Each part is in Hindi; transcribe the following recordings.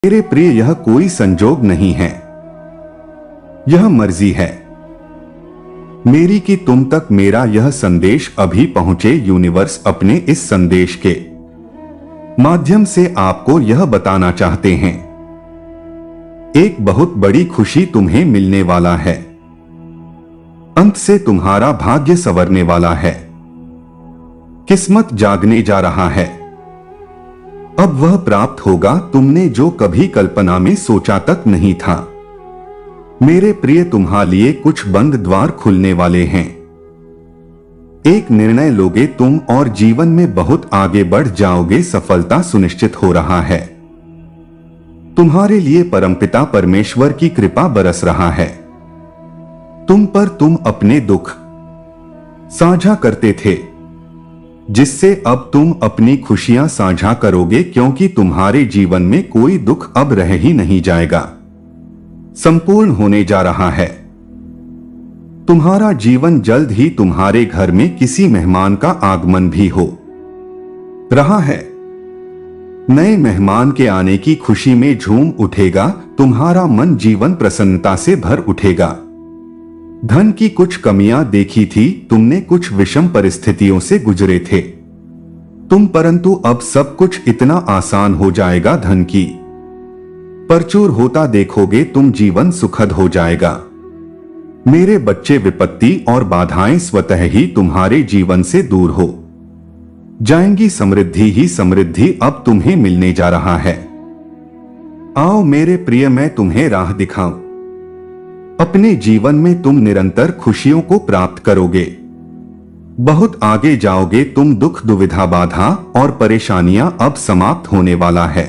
मेरे प्रिय, यह कोई संजोग नहीं है, यह मर्जी है मेरी कि तुम तक मेरा यह संदेश अभी पहुंचे। यूनिवर्स अपने इस संदेश के माध्यम से आपको यह बताना चाहते हैं, एक बहुत बड़ी खुशी तुम्हें मिलने वाला है। अंत से तुम्हारा भाग्य संवरने वाला है, किस्मत जागने जा रहा है। अब वह प्राप्त होगा तुमने जो कभी कल्पना में सोचा तक नहीं था। मेरे प्रिय, तुम्हारे लिए कुछ बंद द्वार खुलने वाले हैं। एक निर्णय लोगे तुम और जीवन में बहुत आगे बढ़ जाओगे। सफलता सुनिश्चित हो रहा है। तुम्हारे लिए परमपिता परमेश्वर की कृपा बरस रहा है। तुम पर तुम अपने दुख साझा करते थे, जिससे अब तुम अपनी खुशियां साझा करोगे, क्योंकि तुम्हारे जीवन में कोई दुख अब रह ही नहीं जाएगा, संपूर्ण होने जा रहा है। तुम्हारा जीवन जल्द ही तुम्हारे घर में किसी मेहमान का आगमन भी हो रहा है। नए मेहमान के आने की खुशी में झूम उठेगा। तुम्हारा मन जीवन प्रसन्नता से भर उठेगा। धन की कुछ कमियां देखी थी, तुमने कुछ विषम परिस्थितियों से गुजरे थे तुम, परंतु अब सब कुछ इतना आसान हो जाएगा। धन की प्रचुर होता देखोगे तुम, जीवन सुखद हो जाएगा। मेरे बच्चे, विपत्ति और बाधाएं स्वतः ही तुम्हारे जीवन से दूर हो जाएंगी। समृद्धि ही समृद्धि अब तुम्हें मिलने जा रहा है। आओ मेरे प्रिय, मैं तुम्हें राह दिखाऊं। अपने जीवन में तुम निरंतर खुशियों को प्राप्त करोगे, बहुत आगे जाओगे तुम। दुख, दुविधा, बाधा और परेशानियां अब समाप्त होने वाला है।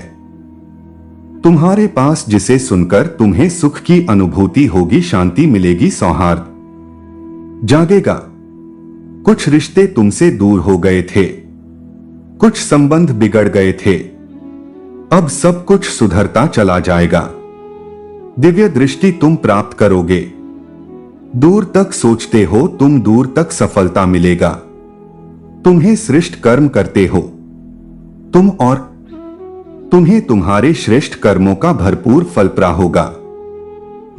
तुम्हारे पास जिसे सुनकर तुम्हें सुख की अनुभूति होगी, शांति मिलेगी, सौहार्द जागेगा। कुछ रिश्ते तुमसे दूर हो गए थे, कुछ संबंध बिगड़ गए थे, अब सब कुछ सुधरता चला जाएगा। दिव्य दृष्टि तुम प्राप्त करोगे। दूर तक सोचते हो तुम, दूर तक सफलता मिलेगा। तुम्हें श्रेष्ठ कर्म करते हो तुम, और तुम्हें तुम्हारे श्रेष्ठ कर्मों का भरपूर फल प्राप्त होगा।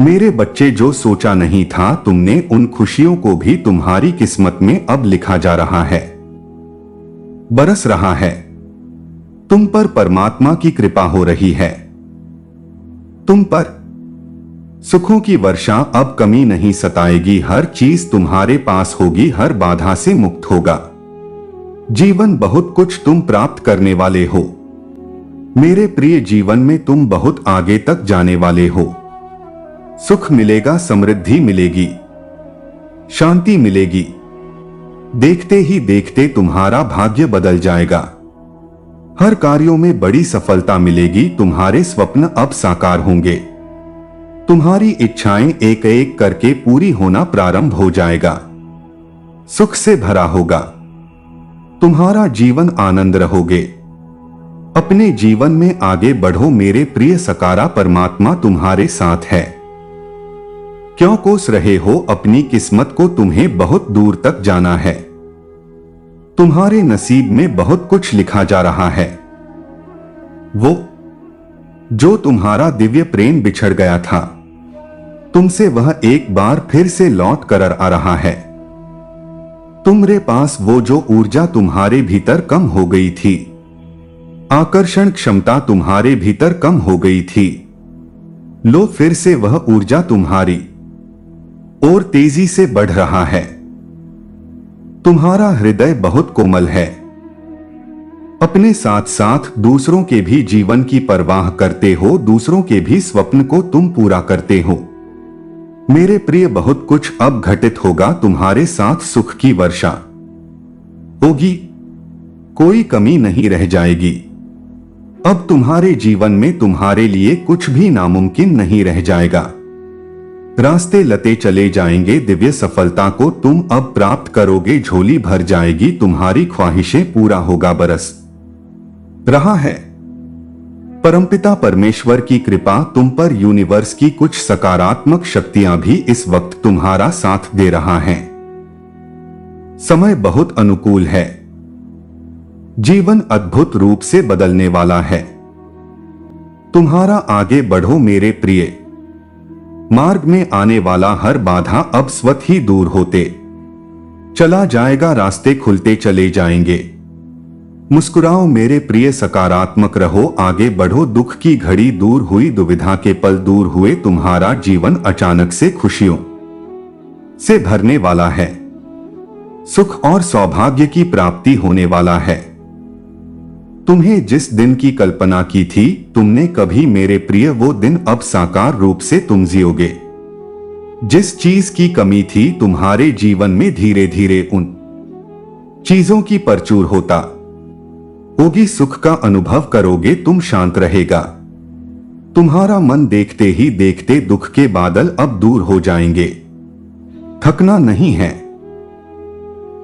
मेरे बच्चे, जो सोचा नहीं था तुमने, उन खुशियों को भी तुम्हारी किस्मत में अब लिखा जा रहा है, बरस रहा है। तुम पर परमात्मा की कृपा हो रही है। तुम पर सुखों की वर्षा अब कमी नहीं सताएगी। हर चीज तुम्हारे पास होगी, हर बाधा से मुक्त होगा। जीवन बहुत कुछ तुम प्राप्त करने वाले हो। मेरे प्रिय, जीवन में तुम बहुत आगे तक जाने वाले हो। सुख मिलेगा, समृद्धि मिलेगी, शांति मिलेगी। देखते ही देखते तुम्हारा भाग्य बदल जाएगा। हर कार्यों में बड़ी सफलता मिलेगी। तुम्हारे स्वप्न अब साकार होंगे। तुम्हारी इच्छाएं एक एक करके पूरी होना प्रारंभ हो जाएगा। सुख से भरा होगा तुम्हारा जीवन, आनंद रहोगे। अपने जीवन में आगे बढ़ो मेरे प्रिय। सकारा परमात्मा तुम्हारे साथ है। क्यों कोस रहे हो अपनी किस्मत को? तुम्हें बहुत दूर तक जाना है। तुम्हारे नसीब में बहुत कुछ लिखा जा रहा है। वो जो तुम्हारा दिव्य प्रेम बिछड़ गया था तुमसे, वह एक बार फिर से लौट कर आ रहा है। तुम्हारे पास वो जो ऊर्जा तुम्हारे भीतर कम हो गई थी, आकर्षण क्षमता तुम्हारे भीतर कम हो गई थी, लो फिर से वह ऊर्जा तुम्हारी और तेजी से बढ़ रहा है। तुम्हारा हृदय बहुत कोमल है। अपने साथ साथ दूसरों के भी जीवन की परवाह करते हो, दूसरों के भी स्वप्न को तुम पूरा करते हो। मेरे प्रिय, बहुत कुछ अब घटित होगा। तुम्हारे साथ सुख की वर्षा होगी, कोई कमी नहीं रह जाएगी। अब तुम्हारे जीवन में तुम्हारे लिए कुछ भी नामुमकिन नहीं रह जाएगा। रास्ते लते चले जाएंगे। दिव्य सफलता को तुम अब प्राप्त करोगे। झोली भर जाएगी, तुम्हारी ख्वाहिशें पूरा होगा बरस रहा है। परमपिता परमेश्वर की कृपा तुम पर, यूनिवर्स की कुछ सकारात्मक शक्तियां भी इस वक्त तुम्हारा साथ दे रहा है। समय बहुत अनुकूल है। जीवन अद्भुत रूप से बदलने वाला है। तुम्हारा आगे बढ़ो मेरे प्रिय। मार्ग में आने वाला हर बाधा अब स्वतः ही दूर होते चला जाएगा, रास्ते खुलते चले जाएंगे। मुस्कुराओ मेरे प्रिय, सकारात्मक रहो, आगे बढ़ो। दुख की घड़ी दूर हुई, दुविधा के पल दूर हुए, तुम्हारा जीवन अचानक से खुशियों से भरने वाला है। सुख और सौभाग्य की प्राप्ति होने वाला है। तुम्हें जिस दिन की कल्पना की थी तुमने कभी मेरे प्रिय, वो दिन अब साकार रूप से तुम जियोगे। जिस चीज की कमी थी तुम्हारे जीवन में, धीरे धीरे उन चीजों की परचूर होता होगी, सुख का अनुभव करोगे तुम, शांत रहेगा तुम्हारा मन। देखते ही देखते दुख के बादल अब दूर हो जाएंगे। थकना नहीं है,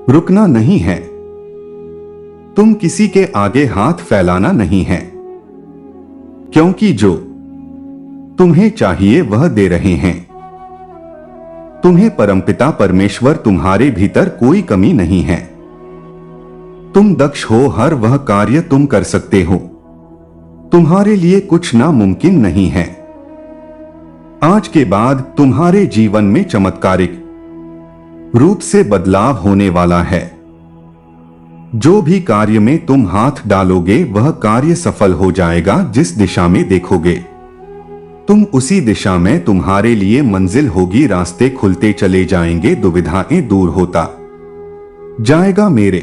रुकना नहीं है, तुम किसी के आगे हाथ फैलाना नहीं है, क्योंकि जो तुम्हें चाहिए वह दे रहे हैं। तुम्हें परमपिता परमेश्वर, तुम्हारे भीतर कोई कमी नहीं है। तुम दक्ष हो, हर वह कार्य तुम कर सकते हो, तुम्हारे लिए कुछ नामुमकिन नहीं है। आज के बाद तुम्हारे जीवन में चमत्कारिक रूप से बदलाव होने वाला है। जो भी कार्य में तुम हाथ डालोगे वह कार्य सफल हो जाएगा। जिस दिशा में देखोगे तुम, उसी दिशा में तुम्हारे लिए मंजिल होगी। रास्ते खुलते चले जाएंगे, दुविधाएं दूर होता जाएगा। मेरे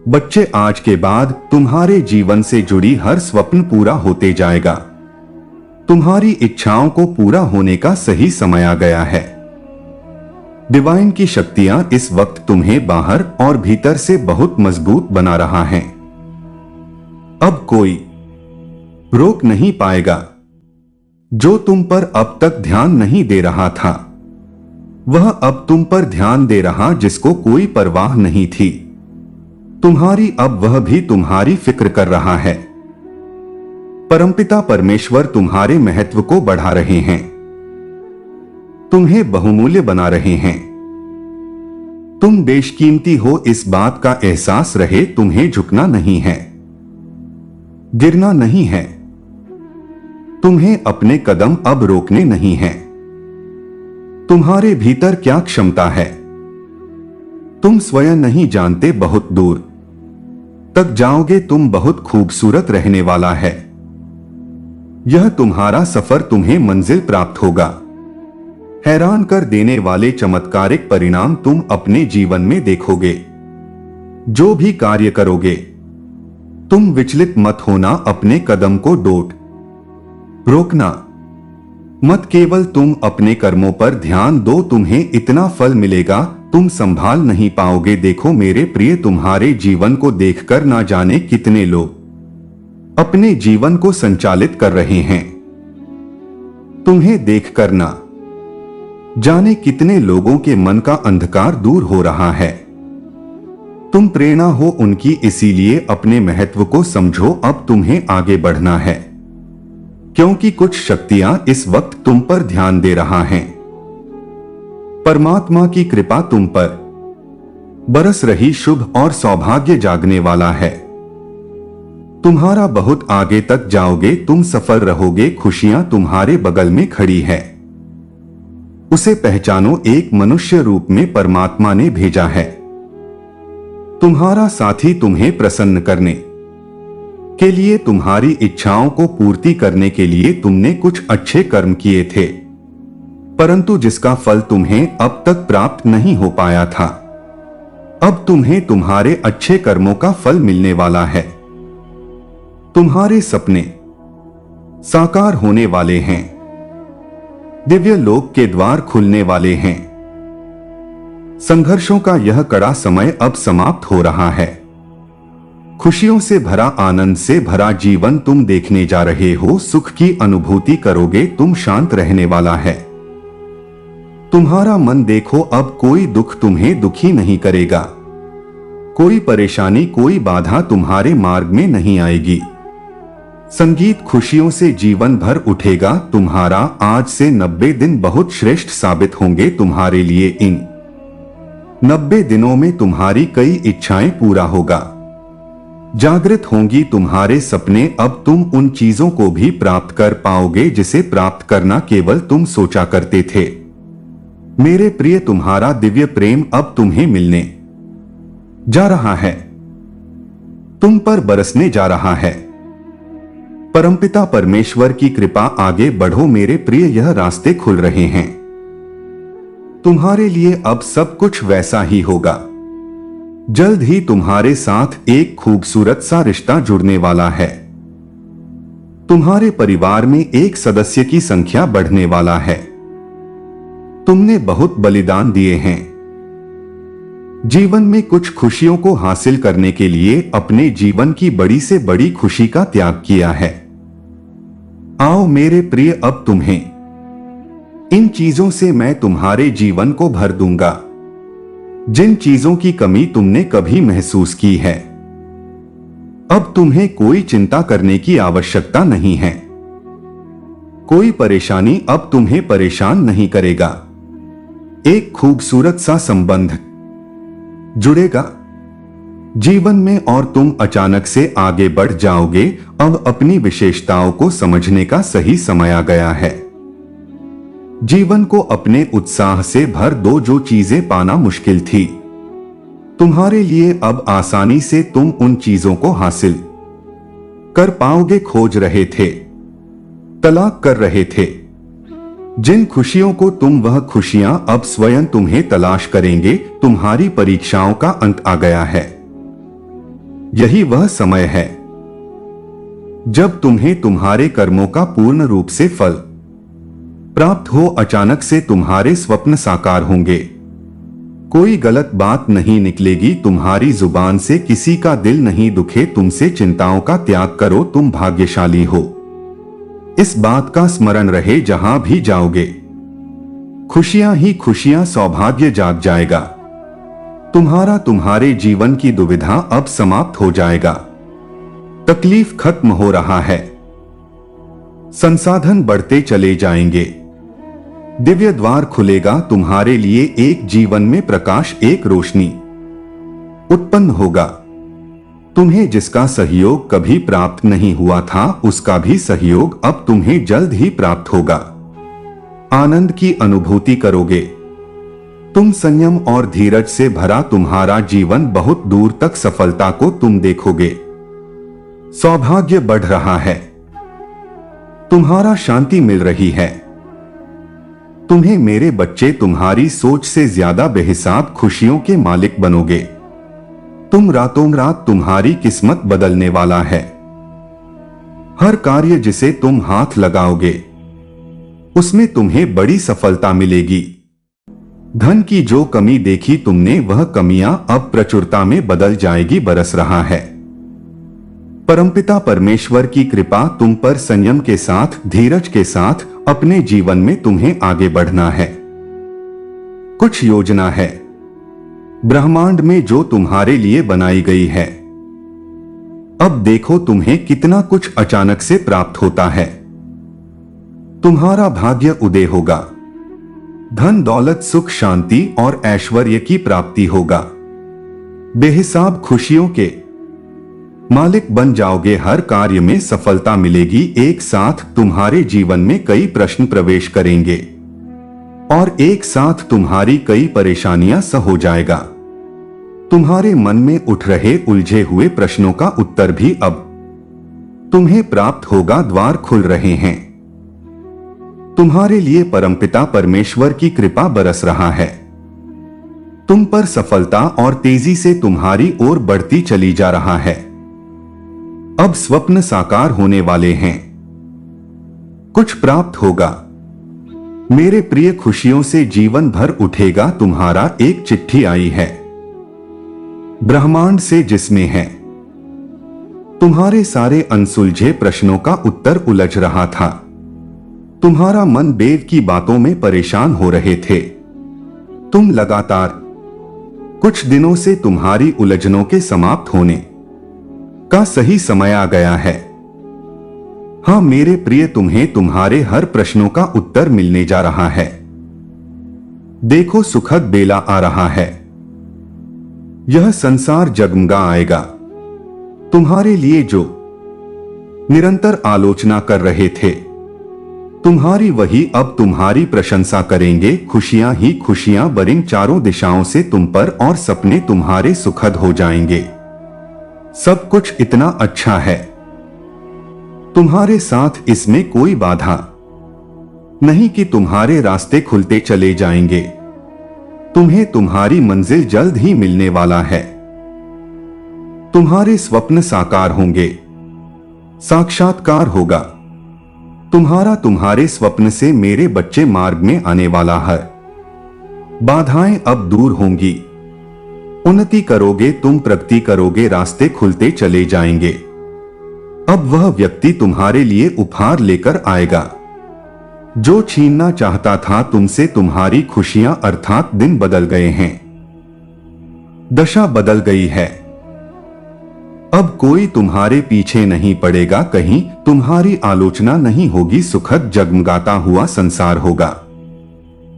बच्चे, आज के बाद तुम्हारे जीवन से जुड़ी हर स्वप्न पूरा होते जाएगा। तुम्हारी इच्छाओं को पूरा होने का सही समय आ गया है। डिवाइन की शक्तियां इस वक्त तुम्हें बाहर और भीतर से बहुत मजबूत बना रहा है। अब कोई रोक नहीं पाएगा। जो तुम पर अब तक ध्यान नहीं दे रहा था वह अब तुम पर ध्यान दे रहा, जिसको कोई परवाह नहीं थी तुम्हारी, अब वह भी तुम्हारी फिक्र कर रहा है। परमपिता परमेश्वर तुम्हारे महत्व को बढ़ा रहे हैं, तुम्हें बहुमूल्य बना रहे हैं। तुम बेशकीमती हो, इस बात का एहसास रहे। तुम्हें झुकना नहीं है, गिरना नहीं है, तुम्हें अपने कदम अब रोकने नहीं हैं। तुम्हारे भीतर क्या क्षमता है तुम स्वयं नहीं जानते। बहुत दूर तक जाओगे तुम, बहुत खूबसूरत रहने वाला है यह तुम्हारा सफर, तुम्हें मंजिल प्राप्त होगा। हैरान कर देने वाले चमत्कारिक परिणाम तुम अपने जीवन में देखोगे। जो भी कार्य करोगे तुम विचलित मत होना, अपने कदम को डोट रोकना मत, केवल तुम अपने कर्मों पर ध्यान दो। तुम्हें इतना फल मिलेगा तुम संभाल नहीं पाओगे। देखो मेरे प्रिय, तुम्हारे जीवन को देखकर ना जाने कितने लोग अपने जीवन को संचालित कर रहे हैं। तुम्हें देखकर ना जाने कितने लोगों के मन का अंधकार दूर हो रहा है। तुम प्रेरणा हो उनकी, इसीलिए अपने महत्व को समझो। अब तुम्हें आगे बढ़ना है, क्योंकि कुछ शक्तियां इस वक्त तुम पर ध्यान दे रहा हैं। परमात्मा की कृपा तुम पर बरस रही, शुभ और सौभाग्य जागने वाला है। तुम्हारा बहुत आगे तक जाओगे, तुम सफल रहोगे। खुशियां तुम्हारे बगल में खड़ी है, उसे पहचानो। एक मनुष्य रूप में परमात्मा ने भेजा है, तुम्हारा साथी, तुम्हें प्रसन्न करने के लिए, तुम्हारी इच्छाओं को पूर्ति करने के लिए। तुमने कुछ अच्छे कर्म किए थे, परंतु जिसका फल तुम्हें अब तक प्राप्त नहीं हो पाया था। अब तुम्हें तुम्हारे अच्छे कर्मों का फल मिलने वाला है। तुम्हारे सपने साकार होने वाले हैं, दिव्य लोक के द्वार खुलने वाले हैं। संघर्षों का यह कड़ा समय अब समाप्त हो रहा है। खुशियों से भरा, आनंद से भरा जीवन तुम देखने जा रहे हो। सुख की अनुभूति करोगे तुम, शांत रहने वाला है तुम्हारा मन। देखो अब कोई दुख तुम्हें दुखी नहीं करेगा, कोई परेशानी, कोई बाधा तुम्हारे मार्ग में नहीं आएगी। संगीत खुशियों से जीवन भर उठेगा तुम्हारा। आज से 90 दिन बहुत श्रेष्ठ साबित होंगे तुम्हारे लिए। इन 90 दिनों में तुम्हारी कई इच्छाएं पूरा होगा। जागृत होंगी तुम्हारे सपने। अब तुम उन चीजों को भी प्राप्त कर पाओगे जिसे प्राप्त करना केवल तुम सोचा करते थे। मेरे प्रिय, तुम्हारा दिव्य प्रेम अब तुम्हें मिलने जा रहा है, तुम पर बरसने जा रहा है। परमपिता परमेश्वर की कृपा, आगे बढ़ो मेरे प्रिय, यह रास्ते खुल रहे हैं। तुम्हारे लिए अब सब कुछ वैसा ही होगा। जल्द ही तुम्हारे साथ एक खूबसूरत सा रिश्ता जुड़ने वाला है। तुम्हारे परिवार में एक सदस्य की संख्या बढ़ने वाला है। तुमने बहुत बलिदान दिए हैं। जीवन में कुछ खुशियों को हासिल करने के लिए अपने जीवन की बड़ी से बड़ी खुशी का त्याग किया है। आओ मेरे प्रिय, अब तुम्हें इन चीजों से मैं तुम्हारे जीवन को भर दूंगा। जिन चीजों की कमी तुमने कभी महसूस की है, अब तुम्हें कोई चिंता करने की आवश्यकता नहीं है। कोई परेशानी अब तुम्हें परेशान नहीं करेगा। एक खूबसूरत सा संबंध जुड़ेगा जीवन में और तुम अचानक से आगे बढ़ जाओगे। अब अपनी विशेषताओं को समझने का सही समय आ गया है। जीवन को अपने उत्साह से भर दो। जो चीजें पाना मुश्किल थी तुम्हारे लिए, अब आसानी से तुम उन चीजों को हासिल कर पाओगे। खोज रहे थे, तलाश कर रहे थे जिन खुशियों को तुम, वह खुशियां अब स्वयं तुम्हें तलाश करेंगे। तुम्हारी परीक्षाओं का अंत आ गया है। यही वह समय है जब तुम्हें तुम्हारे कर्मों का पूर्ण रूप से फल प्राप्त हो। अचानक से तुम्हारे स्वप्न साकार होंगे। कोई गलत बात नहीं निकलेगी तुम्हारी जुबान से, किसी का दिल नहीं दुखे तुमसे। चिंताओं का त्याग करो, तुम भाग्यशाली हो। इस बात का स्मरण रहे जहां भी जाओगे। खुशियां ही खुशियां, सौभाग्य जाग जाएगा तुम्हारा। तुम्हारे जीवन की दुविधा अब समाप्त हो जाएगा। तकलीफ खत्म हो रहा है। संसाधन बढ़ते चले जाएंगे। दिव्य द्वार खुलेगा तुम्हारे लिए। एक जीवन में प्रकाश, एक रोशनी उत्पन्न होगा। तुम्हें जिसका सहयोग कभी प्राप्त नहीं हुआ था, उसका भी सहयोग अब तुम्हें जल्द ही प्राप्त होगा। आनंद की अनुभूति करोगे तुम। संयम और धीरज से भरा तुम्हारा जीवन, बहुत दूर तक सफलता को तुम देखोगे। सौभाग्य बढ़ रहा है। तुम्हारा शांति मिल रही है। तुम्हें मेरे बच्चे, तुम्हारी सोच से ज्यादा बेहिसाब खुशियों के मालिक बनोगे। तुम रातों रात, तुम्हारी किस्मत बदलने वाला है। हर कार्य जिसे तुम हाथ लगाओगे उसमें तुम्हें बड़ी सफलता मिलेगी। धन की जो कमी देखी तुमने, वह कमियां अब प्रचुरता में बदल जाएगी। बरस रहा है परमपिता परमेश्वर की कृपा तुम पर। संयम के साथ, धीरज के साथ अपने जीवन में तुम्हें आगे बढ़ना है। कुछ योजना है ब्रह्मांड में जो तुम्हारे लिए बनाई गई है। अब देखो तुम्हें कितना कुछ अचानक से प्राप्त होता है। तुम्हारा भाग्य उदय होगा। धन, दौलत, सुख, शांति और ऐश्वर्य की प्राप्ति होगा। बेहिसाब खुशियों के मालिक बन जाओगे। हर कार्य में सफलता मिलेगी। एक साथ तुम्हारे जीवन में कई प्रश्न प्रवेश करेंगे और एक साथ तुम्हारी कई परेशानियां सह हो जाएगा। तुम्हारे मन में उठ रहे उलझे हुए प्रश्नों का उत्तर भी अब तुम्हें प्राप्त होगा। द्वार खुल रहे हैं तुम्हारे लिए। परमपिता परमेश्वर की कृपा बरस रहा है। तुम पर सफलता और तेजी से तुम्हारी ओर बढ़ती चली जा रहा है। अब स्वप्न साकार होने वाले हैं। कुछ प्राप्त होगा मेरे प्रिय। खुशियों से जीवन भर उठेगा। तुम्हारा एक चिट्ठी आई है ब्रह्मांड से, जिसमें है तुम्हारे सारे अनसुलझे प्रश्नों का उत्तर उलझ रहा था। तुम्हारा मन देव की बातों में परेशान हो रहे थे। तुम लगातार कुछ दिनों से तुम्हारी उलझनों के समाप्त होने का सही समय आ गया है। हां मेरे प्रिय, तुम्हें तुम्हारे हर प्रश्नों का उत्तर मिलने जा रहा है। देखो सुखद बेला आ रहा है। यह संसार जगमगा आएगा। तुम्हारे लिए जो निरंतर आलोचना कर रहे थे, तुम्हारी वही अब तुम्हारी प्रशंसा करेंगे। खुशियां ही खुशियां बरिंग चारों दिशाओं से तुम पर, और सपने तुम्हारे सुखद हो जाएंगे। सब कुछ इतना अच्छा है तुम्हारे साथ, इसमें कोई बाधा नहीं कि तुम्हारे रास्ते खुलते चले जाएंगे। तुम्हें तुम्हारी मंजिल जल्द ही मिलने वाला है। तुम्हारे स्वप्न साकार होंगे, साक्षात्कार होगा तुम्हारा। तुम्हारे स्वप्न से मेरे बच्चे मार्ग में आने वाला है। बाधाएं अब दूर होंगी, उन्नति करोगे तुम, प्रगति करोगे, रास्ते खुलते चले जाएंगे। अब वह व्यक्ति तुम्हारे लिए उपहार लेकर आएगा जो छीनना चाहता था तुमसे तुम्हारी खुशियां, अर्थात दिन बदल गए हैं, दशा बदल गई है। अब कोई तुम्हारे पीछे नहीं पड़ेगा, कहीं तुम्हारी आलोचना नहीं होगी। सुखद जगमगाता हुआ संसार होगा।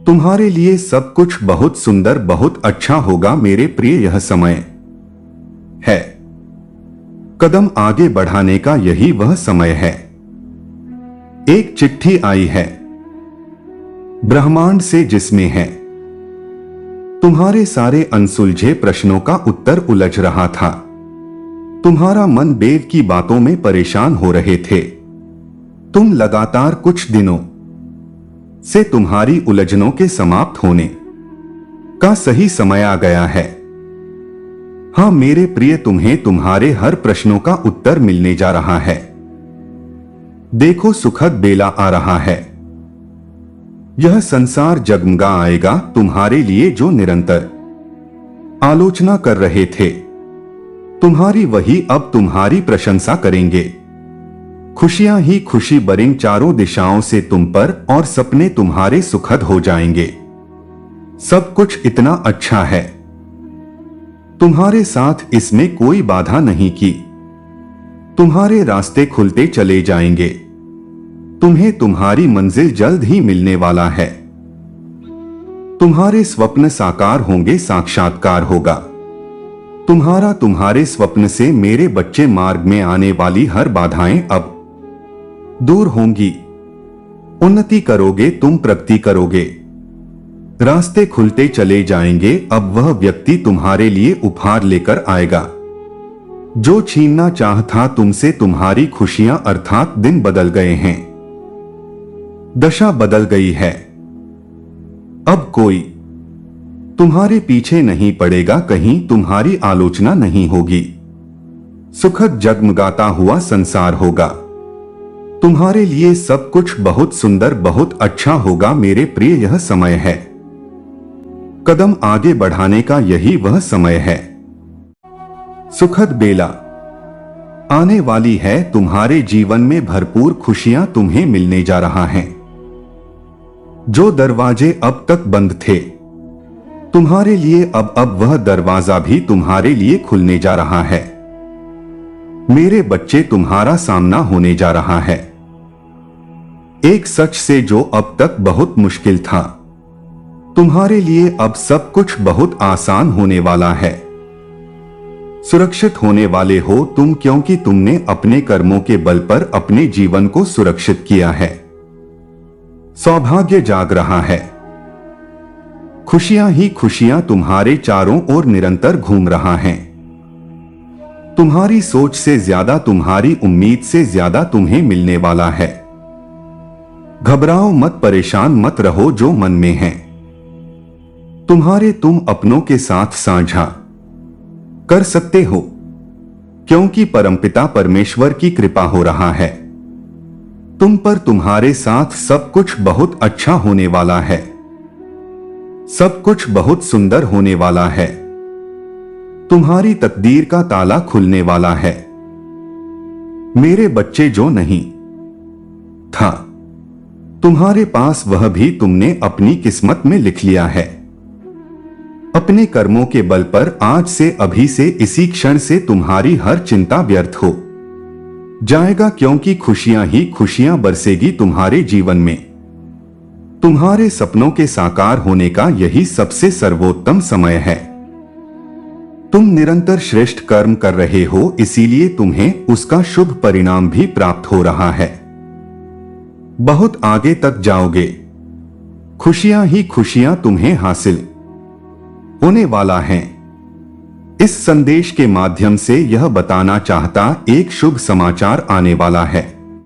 तुम्हारे लिए सब कुछ बहुत सुंदर, बहुत अच्छा होगा मेरे प्रिय। यह समय है कदम आगे बढ़ाने का, यही वह समय है। एक चिट्ठी आई है ब्रह्मांड से, जिसमें है तुम्हारे सारे अनसुलझे प्रश्नों का उत्तर उलझ रहा था। तुम्हारा मन बेव की बातों में परेशान हो रहे थे। तुम लगातार कुछ दिनों से तुम्हारी उलझनों के समाप्त होने का सही समय आ गया है। हां मेरे प्रिय, तुम्हें तुम्हारे हर प्रश्नों का उत्तर मिलने जा रहा है। देखो सुखद बेला आ रहा है। यह संसार जगमगा आएगा तुम्हारे लिए। जो निरंतर आलोचना कर रहे थे तुम्हारी, वही अब तुम्हारी प्रशंसा करेंगे। खुशियां ही खुशी बरिंग चारों दिशाओं से तुम पर, और सपने तुम्हारे सुखद हो जाएंगे। सब कुछ इतना अच्छा है तुम्हारे साथ, इसमें कोई बाधा नहीं की। तुम्हारे रास्ते खुलते चले जाएंगे। तुम्हें तुम्हारी मंजिल जल्द ही मिलने वाला है। तुम्हारे स्वप्न साकार होंगे, साक्षात्कार होगा तुम्हारा। तुम्हारे स्वप्न से मेरे बच्चे मार्ग में आने वाली हर बाधाएं अब दूर होंगी। उन्नति करोगे तुम, प्रगति करोगे, रास्ते खुलते चले जाएंगे। अब वह व्यक्ति तुम्हारे लिए उपहार लेकर आएगा जो छीनना चाहता तुमसे तुम्हारी खुशियां, अर्थात दिन बदल गए हैं, दशा बदल गई है। अब कोई तुम्हारे पीछे नहीं पड़ेगा, कहीं तुम्हारी आलोचना नहीं होगी। सुखद जगमगाता हुआ संसार होगा। तुम्हारे लिए सब कुछ बहुत सुंदर, बहुत अच्छा होगा मेरे प्रिय। यह समय है कदम आगे बढ़ाने का, यही वह समय है। सुखद बेला आने वाली है। तुम्हारे जीवन में भरपूर खुशियां तुम्हें मिलने जा रहा है। जो दरवाजे अब तक बंद थे तुम्हारे लिए, अब वह दरवाजा भी तुम्हारे लिए खुलने जा रहा है। मेरे बच्चे, तुम्हारा सामना होने जा रहा है एक सच से जो अब तक बहुत मुश्किल था। तुम्हारे लिए अब सब कुछ बहुत आसान होने वाला है। सुरक्षित होने वाले हो तुम, क्योंकि तुमने अपने कर्मों के बल पर अपने जीवन को सुरक्षित किया है। सौभाग्य जाग रहा है। खुशियां ही खुशियां तुम्हारे चारों ओर निरंतर घूम रहा है। तुम्हारी सोच से ज्यादा, तुम्हारी उम्मीद से ज्यादा तुम्हें मिलने वाला है। घबराओ मत, परेशान मत रहो जो मन में है तुम्हारे, तुम अपनों के साथ साझा कर सकते हो, क्योंकि परमपिता परमेश्वर की कृपा हो रहा है तुम पर। तुम्हारे साथ सब कुछ बहुत अच्छा होने वाला है। सब कुछ बहुत सुंदर होने वाला है। तुम्हारी तकदीर का ताला खुलने वाला है मेरे बच्चे। जो नहीं था तुम्हारे पास, वह भी तुमने अपनी किस्मत में लिख लिया है। अपने कर्मों के बल पर आज से, अभी से, इसी क्षण से तुम्हारी हर चिंता व्यर्थ हो जाएगा, क्योंकि खुशियां ही खुशियां बरसेगी तुम्हारे जीवन में। तुम्हारे सपनों के साकार होने का यही सबसे सर्वोत्तम समय है। तुम निरंतर श्रेष्ठ कर्म कर रहे हो, इसीलिए तुम्हें उसका शुभ परिणाम भी प्राप्त हो रहा है। बहुत आगे तक जाओगे, खुशियां ही खुशियां तुम्हें हासिल होने वाला है। इस संदेश के माध्यम से यह बताना चाहता एक शुभ समाचार आने वाला है।